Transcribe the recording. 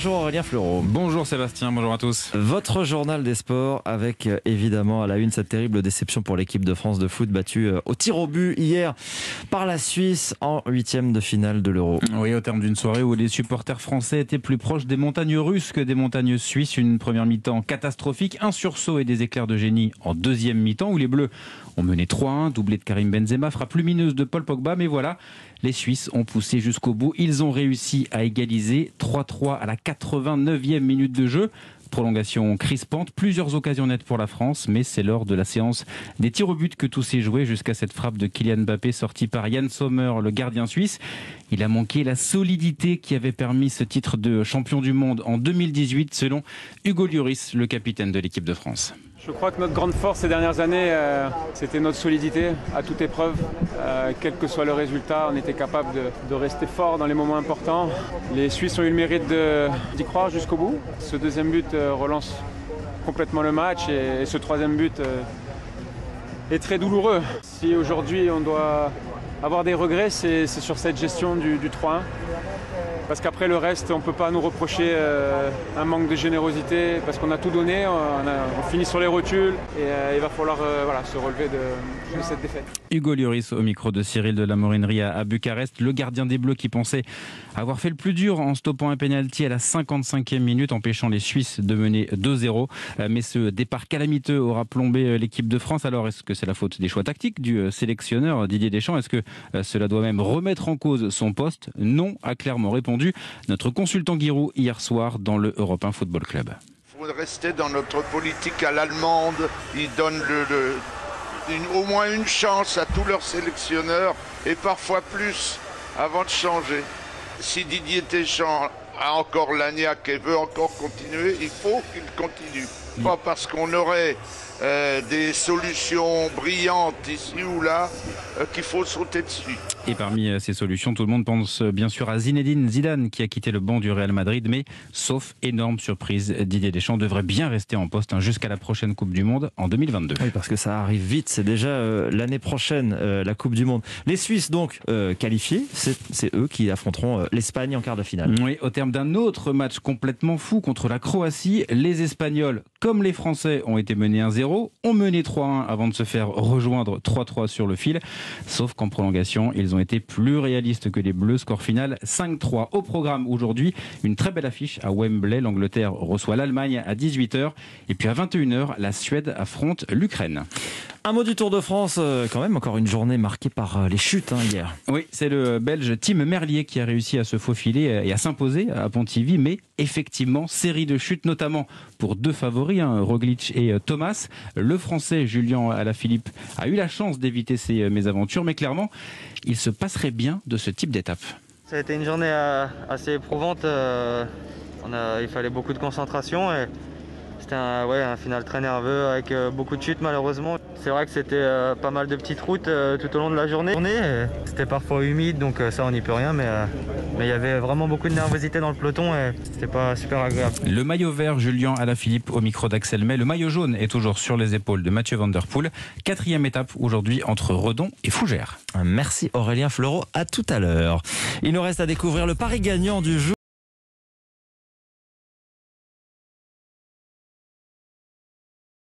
Bonjour Aurélien Fleureau. Bonjour Sébastien, bonjour à tous. Votre journal des sports avec évidemment à la une cette terrible déception pour l'équipe de France de foot battue au tir au but hier par la Suisse en 8e de finale de l'Euro. Oui, au terme d'une soirée où les supporters français étaient plus proches des montagnes russes que des montagnes suisses. Une première mi-temps catastrophique, un sursaut et des éclairs de génie en deuxième mi-temps où les Bleus ont mené 3-1, doublé de Karim Benzema, frappe lumineuse de Paul Pogba, mais voilà, les Suisses ont poussé jusqu'au bout. Ils ont réussi à égaliser 3-3 à la 89e minute de jeu. Prolongation crispante, plusieurs occasions nettes pour la France, mais c'est lors de la séance des tirs au but que tout s'est joué jusqu'à cette frappe de Kylian Mbappé sortie par Yann Sommer, le gardien suisse. Il a manqué la solidité qui avait permis ce titre de champion du monde en 2018, selon Hugo Lloris, le capitaine de l'équipe de France. Je crois que notre grande force ces dernières années, c'était notre solidité à toute épreuve. Quel que soit le résultat, on était capable de rester fort dans les moments importants. Les Suisses ont eu le mérite d'y croire jusqu'au bout. Ce deuxième but relance complètement le match et ce troisième but est très douloureux. Si aujourd'hui on doit avoir des regrets, c'est sur cette gestion du 3-1. Parce qu'après le reste, on ne peut pas nous reprocher un manque de générosité parce qu'on a tout donné, on finit sur les rotules et il va falloir se relever de cette défaite. Hugo Lloris au micro de Cyril de la Morinerie à Bucarest, le gardien des Bleus qui pensait avoir fait le plus dur en stoppant un pénalty à la 55e minute, empêchant les Suisses de mener 2-0. Mais ce départ calamiteux aura plombé l'équipe de France. Alors est-ce que c'est la faute des choix tactiques du sélectionneur Didier Deschamps? Est-ce que cela doit même remettre en cause son poste? Non, a clairement répondu notre consultant Giroud hier soir dans le Europe 1 Football Club. Il faut rester dans notre politique à l'allemande. Ils donnent au moins une chance à tous leurs sélectionneurs et parfois plus avant de changer. Si Didier Deschamps a encore l'agnac et veut encore continuer, il faut qu'il continue. Pas parce qu'on aurait des solutions brillantes ici ou là qu'il faut sauter dessus. Et parmi ces solutions, tout le monde pense bien sûr à Zinedine Zidane qui a quitté le banc du Real Madrid, mais sauf énorme surprise, Didier Deschamps devrait bien rester en poste jusqu'à la prochaine Coupe du Monde en 2022. Oui, parce que ça arrive vite, c'est déjà l'année prochaine la Coupe du Monde. Les Suisses donc qualifiés, c'est eux qui affronteront l'Espagne en quart de finale. Oui, au terme d'un autre match complètement fou contre la Croatie, les Espagnols comme les Français ont été menés 1-0, ont mené 3-1 avant de se faire rejoindre 3-3 sur le fil, sauf qu'en prolongation, ils ont été plus réalistes que les Bleus, score final 5-3. Au programme aujourd'hui, une très belle affiche à Wembley, l'Angleterre reçoit l'Allemagne à 18h, et puis à 21h, la Suède affronte l'Ukraine. Un mot du Tour de France, quand même, encore une journée marquée par les chutes hier. Oui, c'est le Belge Tim Merlier qui a réussi à se faufiler et à s'imposer à Pontivy, mais effectivement, série de chutes, notamment pour deux favoris, Roglic et Thomas. Le Français Julien Alaphilippe a eu la chance d'éviter ces mésaventures, mais clairement, il se passerait bien de ce type d'étape. Ça a été une journée assez éprouvante, il fallait beaucoup de concentration et c'était un final très nerveux avec beaucoup de chutes malheureusement. C'est vrai que c'était pas mal de petites routes tout au long de la journée. C'était parfois humide donc ça on n'y peut rien mais il y avait vraiment beaucoup de nervosité dans le peloton et c'était pas super agréable. Le maillot vert Julien Alaphilippe au micro d'Axel May. Le maillot jaune est toujours sur les épaules de Mathieu Van Der Poel. 4e étape aujourd'hui entre Redon et Fougères. Merci Aurélien Fleureau, à tout à l'heure. Il nous reste à découvrir le pari gagnant du jour.